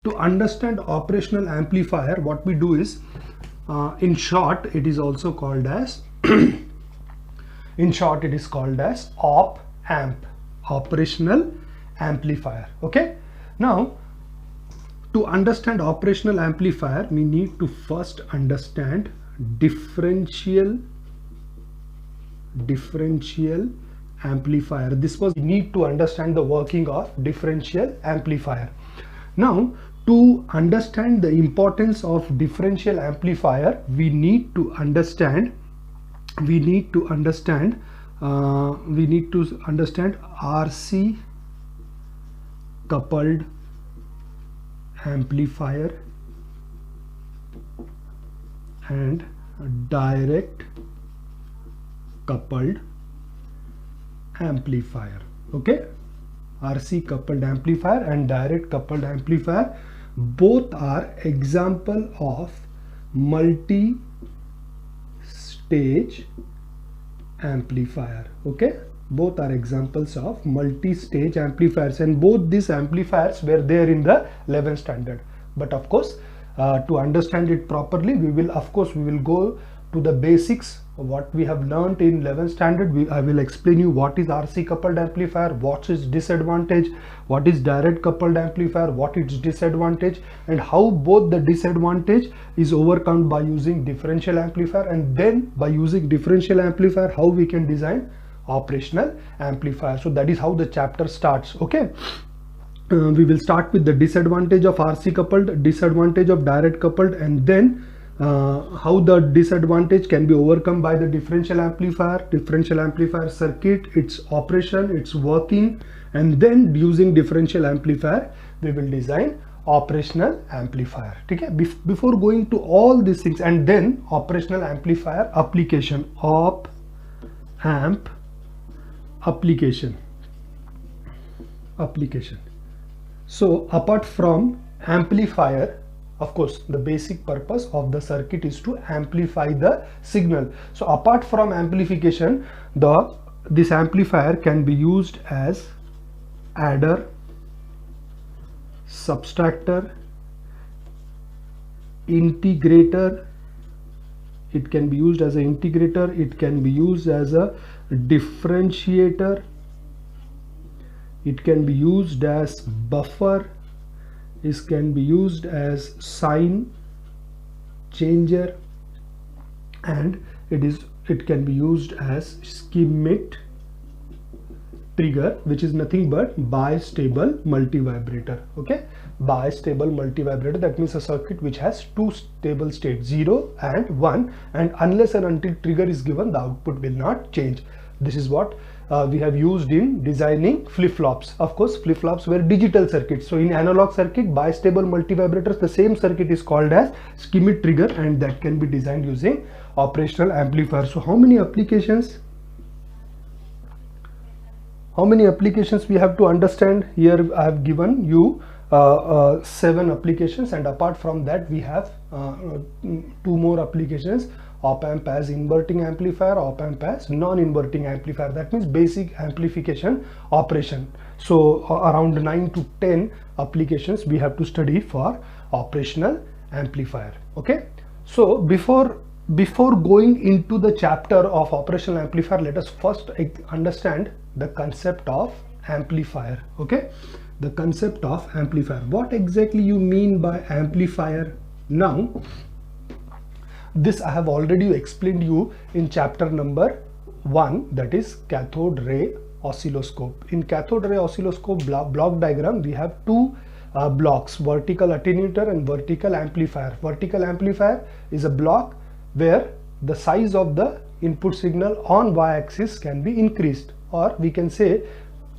to understand operational amplifier, what we do is, in short, it is also called as in short, it is called as op amp, operational amplifier. Okay. Now, to understand operational amplifier, we need to first understand differential amplifier. This was, we need to understand the working of differential amplifier. Now, to understand the importance of differential amplifier, we need to understand RC coupled amplifier and direct coupled amplifier. Okay, RC coupled amplifier and direct coupled amplifier, both are example of multi-stage amplifier. Okay, both are examples of multi-stage amplifiers, and both these amplifiers were there in the 11th standard. But of course, to understand it properly, we will go to the basics of what we have learned in 11th standard. I will explain you what is RC coupled amplifier, what is disadvantage, what is direct coupled amplifier, what is disadvantage, and how both the disadvantage is overcome by using differential amplifier, and then by using differential amplifier how we can design operational amplifier. So that is how the chapter starts. Okay, we will start with the disadvantage of RC coupled, disadvantage of direct coupled, and then how the disadvantage can be overcome by the differential amplifier circuit, its operation, its working, and then using differential amplifier we will design operational amplifier. Okay, before going to all these things, and then operational amplifier application, op amp application. So apart from amplifier, of course, the basic purpose of the circuit is to amplify the signal. So apart from amplification, this amplifier can be used as adder, subtractor, integrator. It can be used as an integrator, it can be used as a differentiator, it can be used as buffer, it can be used as sign changer, and it can be used as schematic trigger, which is nothing but bistable multivibrator. Okay, bistable multivibrator, that means a circuit which has two stable states, 0 and 1, and unless and until trigger is given, the output will not change. This is what we have used in designing flip-flops. Of course, flip-flops were digital circuits. So in analog circuit, bistable multivibrators, the same circuit is called as schematic trigger, and that can be designed using operational amplifier. So how many applications we have to understand here? I have given you 7 applications, and apart from that we have 2 more applications: op amp as inverting amplifier, op amp as non-inverting amplifier. That means basic amplification operation. So around 9 to 10 applications we have to study for operational amplifier. Okay, so before going into the chapter of operational amplifier, let us first understand the concept of amplifier. Okay, the concept of amplifier. What exactly you mean by amplifier? Now, this I have already explained you in chapter number 1, that is cathode ray oscilloscope. In cathode ray oscilloscope block diagram, we have 2 blocks: vertical attenuator and vertical amplifier. Vertical amplifier is a block where the size of the input signal on y-axis can be increased, or we can say,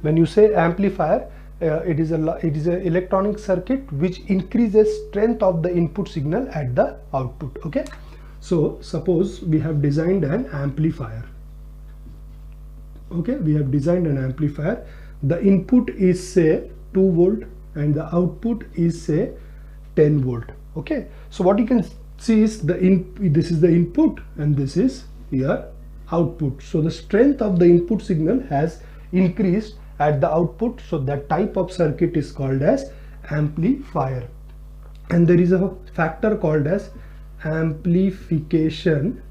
when you say amplifier, it is an electronic circuit which increases strength of the input signal at the output. Okay, so suppose we have designed an amplifier. Okay, we have designed an amplifier. The input is say 2 volt and the output is say 10 volt. Okay, so what you can see is this is the input and this is your output. So the strength of the input signal has increased at the output, so that type of circuit is called as amplifier. and there is a factor called as amplification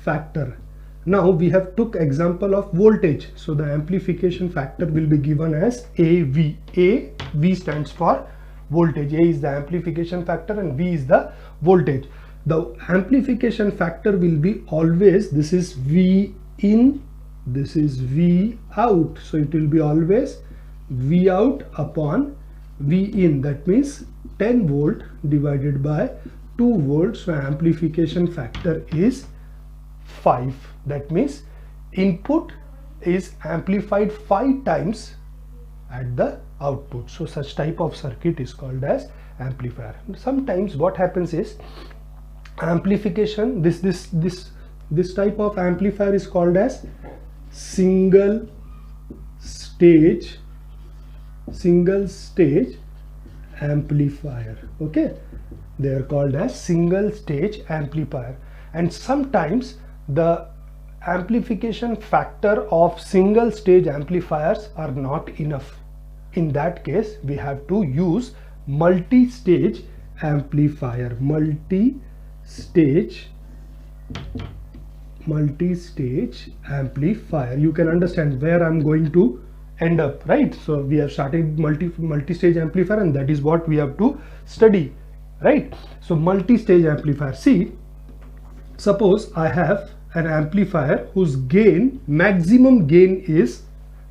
factor. Now we have took example of voltage, so the amplification factor will be given as AV. AV stands for voltage. A is the amplification factor and V is the voltage. The amplification factor will be always, this is V in, this is V out, so it will be always V out upon V in. That means 10 volt divided by 2 volts. So amplification factor is 5. That means input is amplified 5 times at the output. So such type of circuit is called as amplifier. Sometimes what happens is amplification, this type of amplifier is called as single stage amplifier. Okay, they are called as single stage amplifier. And sometimes the amplification factor of single stage amplifiers are not enough. In that case we have to use multi-stage amplifier. Multi-stage amplifier. You can understand where I'm going to end up, right? So we have started multi-stage amplifier, and that is what we have to study, right? So multi-stage amplifier. See, suppose I have an amplifier whose gain, maximum gain is,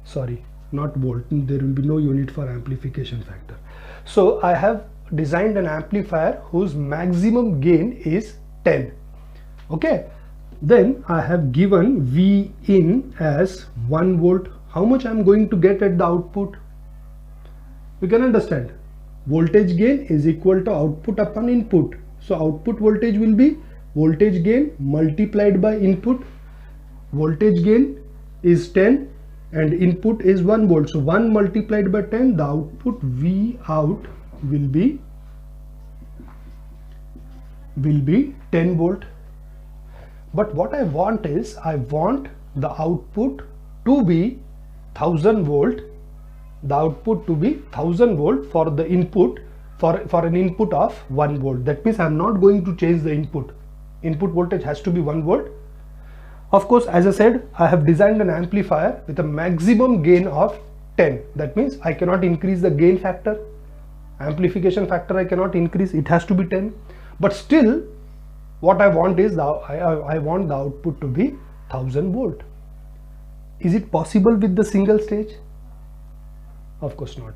sorry, not volt, there will be no unit for amplification factor. So I have designed an amplifier whose maximum gain is 10. Okay, then I have given V in as 1 volt. How much I am going to get at the output? You can understand, voltage gain is equal to output upon input. So output voltage will be voltage gain multiplied by input. Voltage gain is 10 and input is 1 volt. So 1 multiplied by 10, the output V out will be 10 volt. But what I want is, I want the output to be 1000 volt, the output to be 1000 volt for the input, for an input of 1 volt. That means I am not going to change the input voltage has to be 1 volt. Of course, as I said, I have designed an amplifier with a maximum gain of 10. That means I cannot increase the gain factor, amplification factor I cannot increase, it has to be 10. But still what I want is I want the output to be 1000 volt. Is it possible with the single stage? Of course not.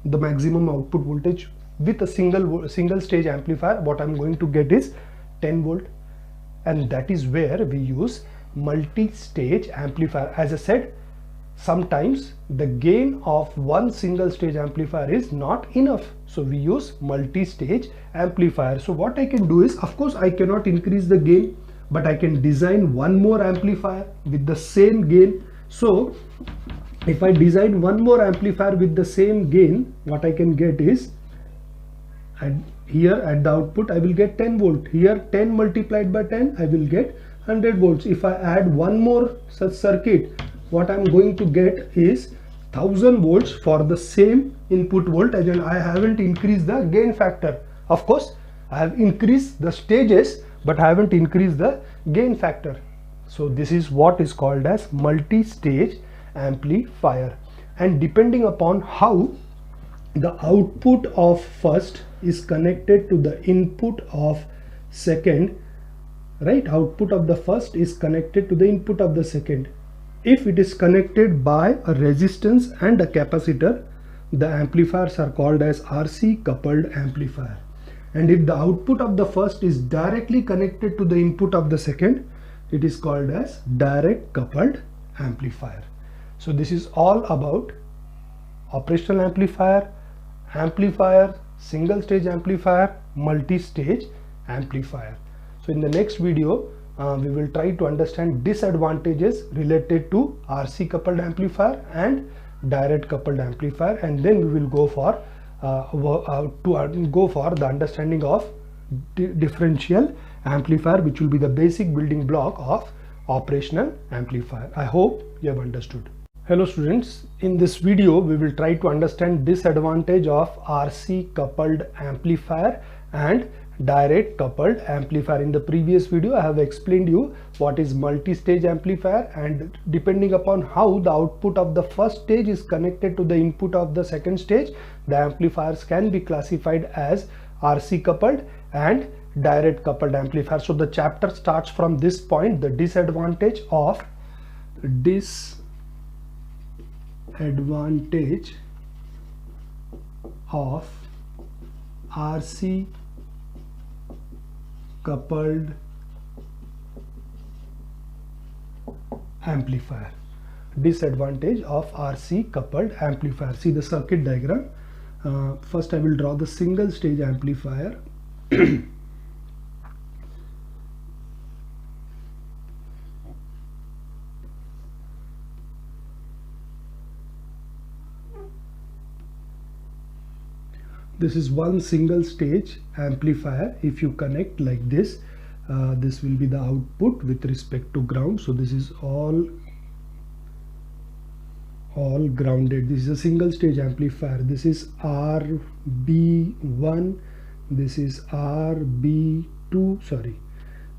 The maximum output voltage with a single stage amplifier, what I'm going to get is 10 volt, and that is where we use multi-stage amplifier. As I said, sometimes the gain of one single stage amplifier is not enough, so we use multi-stage amplifier. So what I can do is, of course I cannot increase the gain, but I can design one more amplifier with the same gain. So if I design one more amplifier with the same gain, what I can get is, and here at the output I will get 10 volt. Here 10 multiplied by 10, I will get 100 volts. If I add one more such circuit, what I'm going to get is 1000 volts for the same input voltage, and I haven't increased the gain factor. Of course I have increased the stages, but I haven't increased the gain factor. So this is what is called as multi-stage amplifier. And depending upon how the output of first is connected to the input of second, right? Output of the first is connected to the input of the second. If it is connected by a resistance and a capacitor, the amplifiers are called as RC coupled amplifier. And if the output of the first is directly connected to the input of the second, it is called as direct coupled amplifier. So this is all about operational amplifier, single stage amplifier, multi-stage amplifier. So in the next video we will try to understand disadvantages related to RC coupled amplifier and direct coupled amplifier, and then we will go for the understanding of differential amplifier, which will be the basic building block of operational amplifier. I hope you have understood. Hello students, in this video we will try to understand disadvantage of RC coupled amplifier and direct coupled amplifier. In the previous video I have explained you what is multi-stage amplifier, and depending upon how the output of the first stage is connected to the input of the second stage, the amplifiers can be classified as RC coupled and direct coupled amplifier. So the chapter starts from this point, the disadvantage of RC coupled amplifier. Disadvantage of RC coupled amplifier. See the circuit diagram. First I will draw the single stage amplifier. This is one single stage amplifier. If you connect like this, this will be the output with respect to ground. So this is all grounded. This is a single stage amplifier. This is RB1, this is RB2, sorry,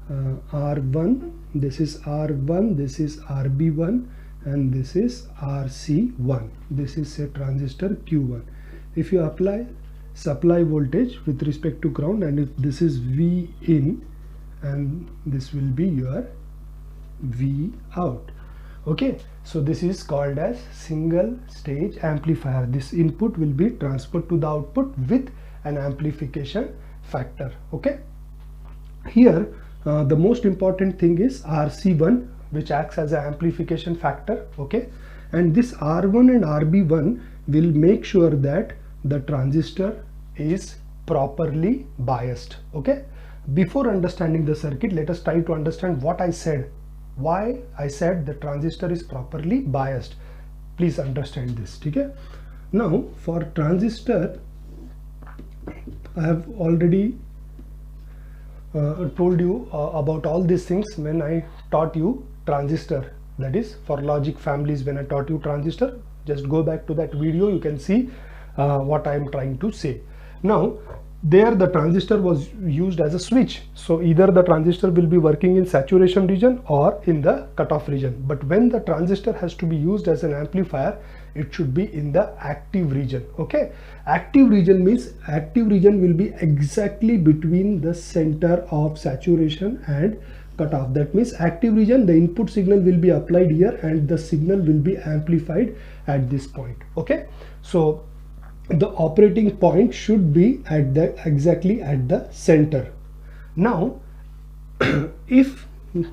R1, this is R1, this is RB1, and this is RC1. This is a transistor Q1. If you apply supply voltage with respect to ground, and if this is V in and this will be your V out. Okay, so this is called as single stage amplifier. This input will be transferred to the output with an amplification factor. Okay, here the most important thing is RC1, which acts as an amplification factor. Okay, and this R1 and RB1 will make sure that the transistor is properly biased. Okay, before understanding the circuit, let us try to understand what I said, why I said the transistor is properly biased. Please understand this. Okay, now for transistor, I have already told you about all these things when I taught you transistor, that is for logic families. When I taught you transistor, just go back to that video, you can see what I am trying to say. Now there the transistor was used as a switch, so either the transistor will be working in saturation region or in the cutoff region. But when the transistor has to be used as an amplifier, it should be in the active region. Okay, active region means active region will be exactly between the center of saturation and cutoff. That means active region, the input signal will be applied here and the signal will be amplified at this point. Okay, so the operating point should be at the exactly at the center. Now if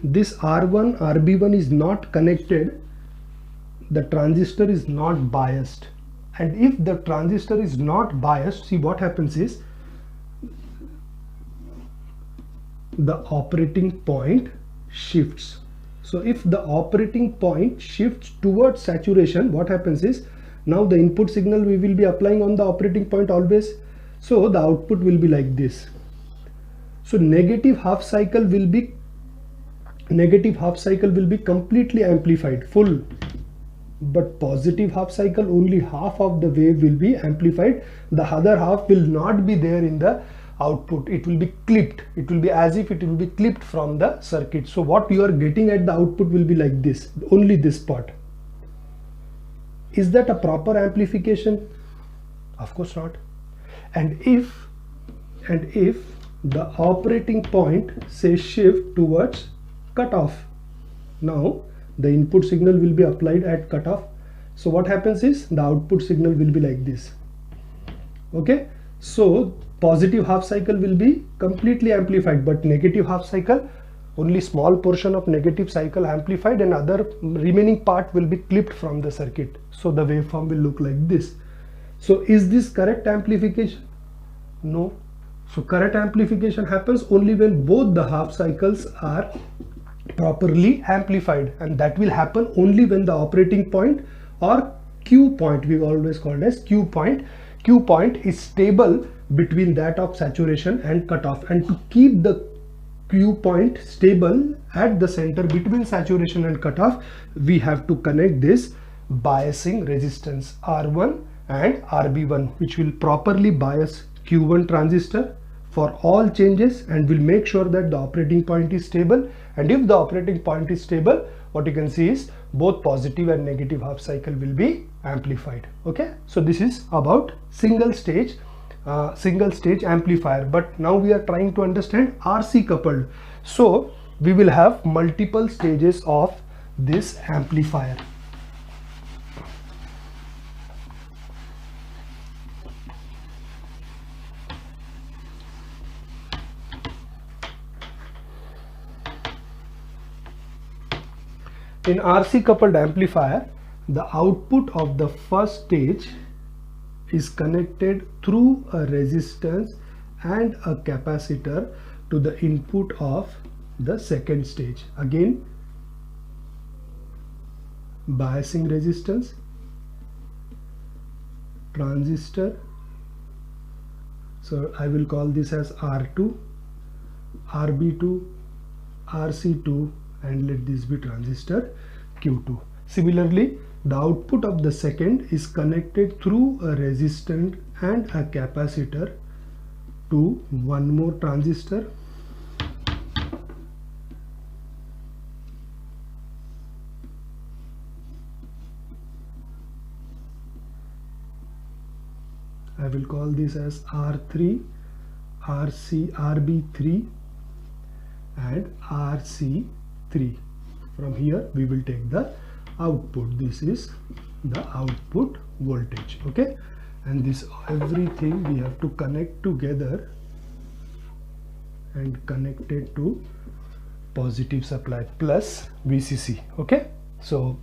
this R1 RB1 is not connected, the transistor is not biased, and if the transistor is not biased, see what happens is the operating point shifts. So if the operating point shifts towards saturation, what happens is, now the input signal we will be applying on the operating point always, so the output will be like this. So negative half cycle will be completely amplified, full, but positive half cycle, only half of the wave will be amplified, the other half will not be there in the output. It will be clipped, it will be as if it will be clipped from the circuit. So what you are getting at the output will be like this, only this part. Is that a proper amplification? Of course not. And if the operating point say shift towards cutoff, now the input signal will be applied at cutoff. So what happens is the output signal will be like this. Okay, so positive half cycle will be completely amplified, but negative half cycle, only small portion of negative cycle amplified and other remaining part will be clipped from the circuit. So the waveform will look like this. So is this correct amplification? No. So correct amplification happens only when both the half cycles are properly amplified, and that will happen only when the operating point or Q point, we always called as Q point is stable between that of saturation and cutoff. And to keep the Q point stable at the center between saturation and cutoff, we have to connect this biasing resistance R1 and RB1, which will properly bias Q1 transistor for all changes and will make sure that the operating point is stable. And if the operating point is stable, what you can see is both positive and negative half cycle will be amplified. Okay, so this is about single stage amplifier. But now we are trying to understand RC coupled. So we will have multiple stages of this amplifier. In RC coupled amplifier, the output of the first stage is connected through a resistance and a capacitor to the input of the second stage. Again, biasing resistance, transistor, so I will call this as R2, RB2, RC2, and let this be transistor Q2. Similarly, the output of the second is connected through a resistor and a capacitor to one more transistor, I will call this as R3, RB3 and RC3. From here we will take the output. This is the output voltage. Okay, and this everything we have to connect together and connect it to positive supply plus VCC. Okay, so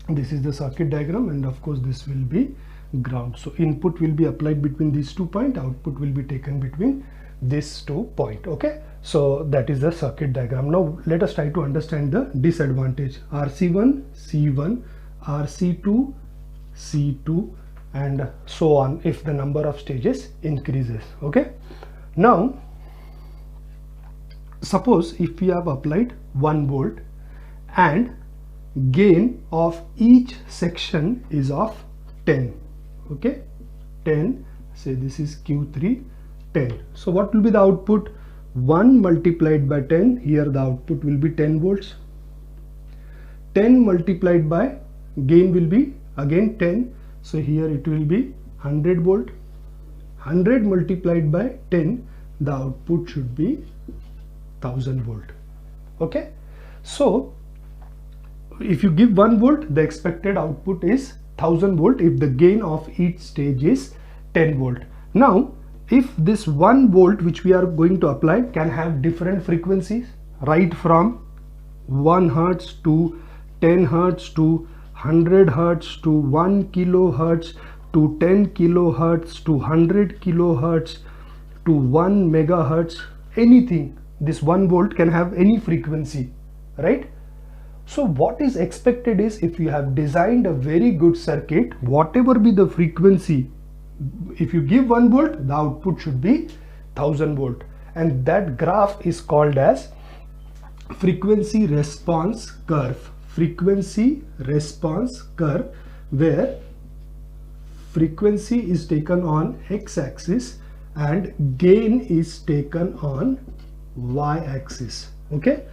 this is the circuit diagram, and of course this will be ground. So input will be applied between these 2 points, output will be taken between these 2 points. Okay, so that is the circuit diagram. Now let us try to understand the disadvantage. RC1 C1, RC2 C2, and so on if the number of stages increases. Okay, now suppose if we have applied 1 volt and gain of each section is of 10. Okay, 10, say this is Q3, 10. So what will be the output? 1 multiplied by 10, here the output will be 10 volts. 10 multiplied by gain will be again 10, so here it will be 100 volt. 100 multiplied by 10, the output should be 1000 volt. Okay, so if you give 1 volt, the expected output is 1000 volt if the gain of each stage is 10 volt. Now if this 1 volt which we are going to apply can have different frequencies, right from 1 hertz to 10 hertz to 100 hertz to 1 kilohertz to 10 kilohertz to 100 kilohertz to 1 megahertz, anything. This 1 volt can have any frequency, right? So what is expected is, if you have designed a very good circuit, whatever be the frequency, if you give 1 volt, the output should be 1000 volt, and that graph is called as frequency response curve. Frequency response curve, where frequency is taken on x-axis and gain is taken on y-axis. Okay,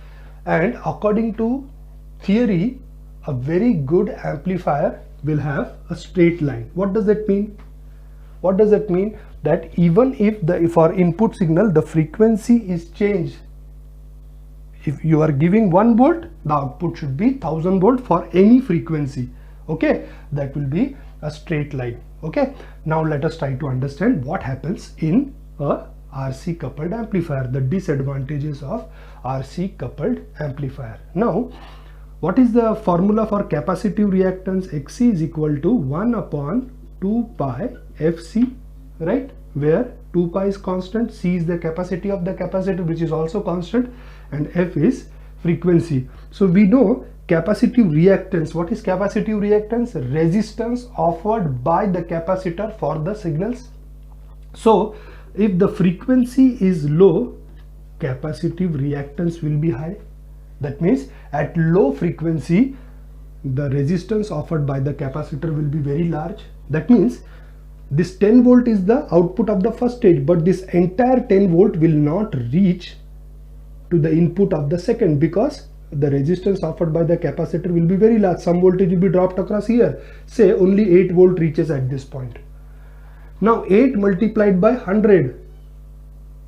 and according to theory, a very good amplifier will have a straight line. What does that mean? What does that mean? That even if for input signal the frequency is changed, if you are giving 1 volt, the output should be 1000 volt for any frequency. Okay, that will be a straight line. Okay, now let us try to understand what happens in a RC coupled amplifier, the disadvantages of RC coupled amplifier. Now, what is the formula for capacitive reactance? Xc is equal to 1 upon 2 pi Fc, right? Where 2 pi is constant, C is the capacity of the capacitor, which is also constant, and F is frequency. So we know capacitive reactance. What is capacitive reactance? Resistance offered by the capacitor for the signals. So if the frequency is low, capacitive reactance will be high. That means at low frequency, the resistance offered by the capacitor will be very large. That means this 10 volt is the output of the first stage, but this entire 10 volt will not reach to the input of the second, because the resistance offered by the capacitor will be very large. Some voltage will be dropped across here. Say only 8 volt reaches at this point. Now 8 multiplied by 100,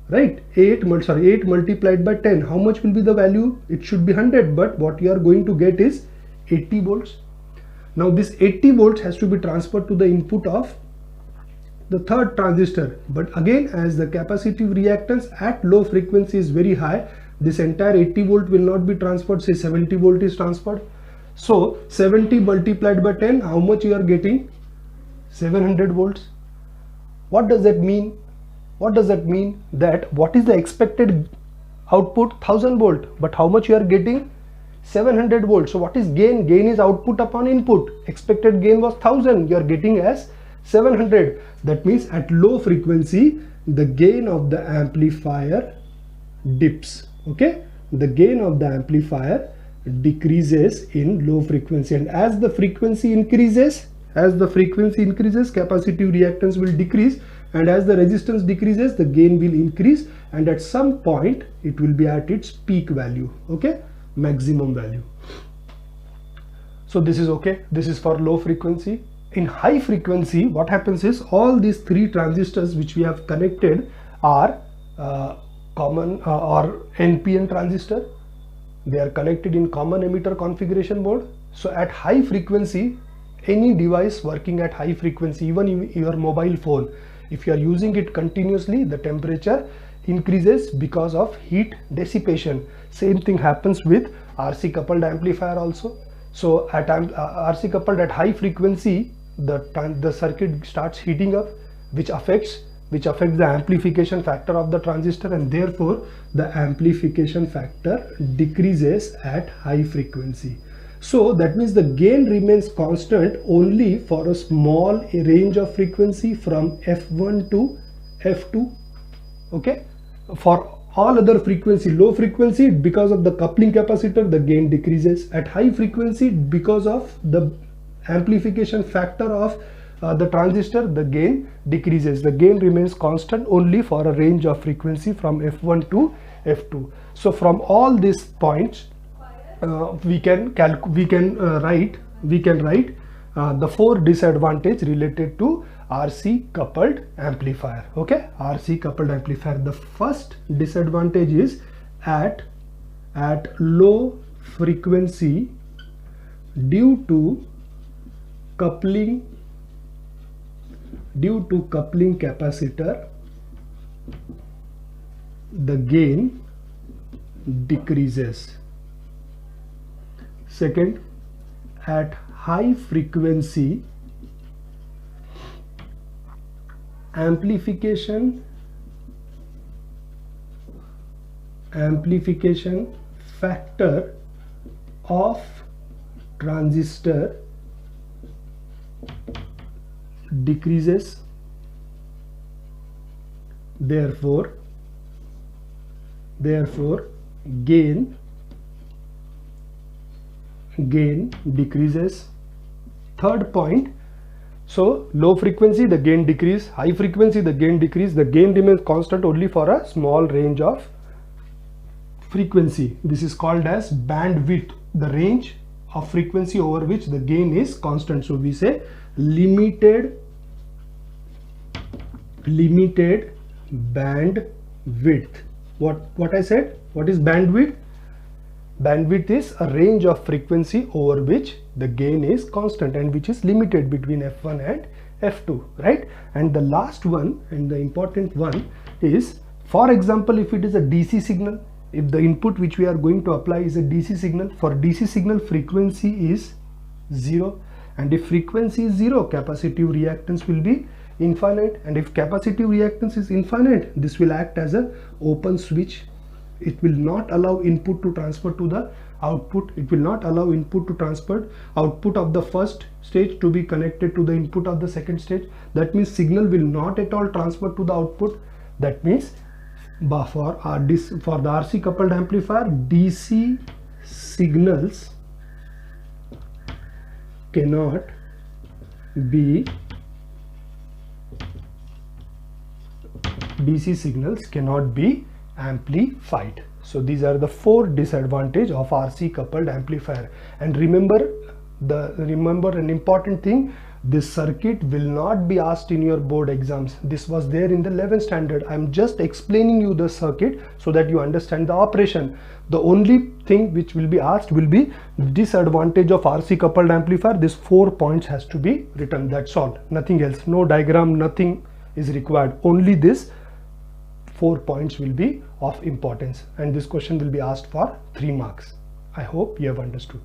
right? 8 multiplied by 10, how much will be the value? It should be 100, but what you are going to get is 80 volts. Now this 80 volts has to be transferred to the input of the third transistor, but again, as the capacitive reactance at low frequency is very high, this entire 80 volt will not be transferred. Say 70 volt is transferred. So 70 multiplied by 10, how much you are getting? 700 volts. What does that mean? What does that mean? That what is the expected output? 1000 volt, but how much you are getting? 700 volts. So what is gain? Gain is output upon input. Expected gain was 1000, you are getting as 700. That means at low frequency the gain of the amplifier dips. Okay, the gain of the amplifier decreases in low frequency, and as the frequency increases, capacitive reactance will decrease, and as the resistance decreases, the gain will increase, and at some point it will be at its peak value. Okay, maximum value. So this is okay. This is for low frequency. In high frequency, what happens is all these three transistors which we have connected are common or NPN transistor. They are connected in common emitter configuration board. So at high frequency, any device working at high frequency, even your mobile phone, if you are using it continuously, the temperature increases because of heat dissipation. Same thing happens with RC coupled amplifier also. So at RC coupled at high frequency, the circuit starts heating up, which affects the amplification factor of the transistor, and therefore the amplification factor decreases at high frequency. So that means the gain remains constant only for a small range of frequency from F1 to F2. Okay, for all other frequency, low frequency, because of the coupling capacitor, the gain decreases. At high frequency, because of the amplification factor of the transistor, the gain decreases. The gain remains constant only for a range of frequency from F1 to F2. So from all these points, we can write the four disadvantages related to RC coupled amplifier. Okay, RC coupled amplifier. The first disadvantage is at low frequency, due to coupling capacitor, the gain decreases. Second, at high frequency, amplification factor of transistor decreases. Therefore gain decreases. Third point, so low frequency the gain decrease, high frequency the gain decrease, the gain remains constant only for a small range of frequency. This is called as bandwidth, the range of frequency over which the gain is constant. So we say limited bandwidth. What I said? What is bandwidth? Bandwidth is a range of frequency over which the gain is constant and which is limited between F1 and F2, right? And the last one, and the important one, is, for example, if it is a DC signal, if the input which we are going to apply is a DC signal, for DC signal frequency is 0, and if frequency is 0, capacitive reactance will be infinite, and if capacitive reactance is infinite, this will act as a open switch. It will not allow input to transfer to the output. It will not allow input to transfer output of the first stage to be connected to the input of the second stage. That means signal will not at all transfer to the output. That means for the RC coupled amplifier, DC signals cannot be DC signals cannot be amplified. So these are the 4 disadvantages of RC coupled amplifier. And remember an important thing, this circuit will not be asked in your board exams. This was there in the 11th standard. I'm just explaining you the circuit so that you understand the operation. The only thing which will be asked will be disadvantage of RC coupled amplifier. This 4 points has to be written. That's all, nothing else. No diagram, nothing is required. Only this 4 points will be of importance, and this question will be asked for 3 marks. I hope you have understood.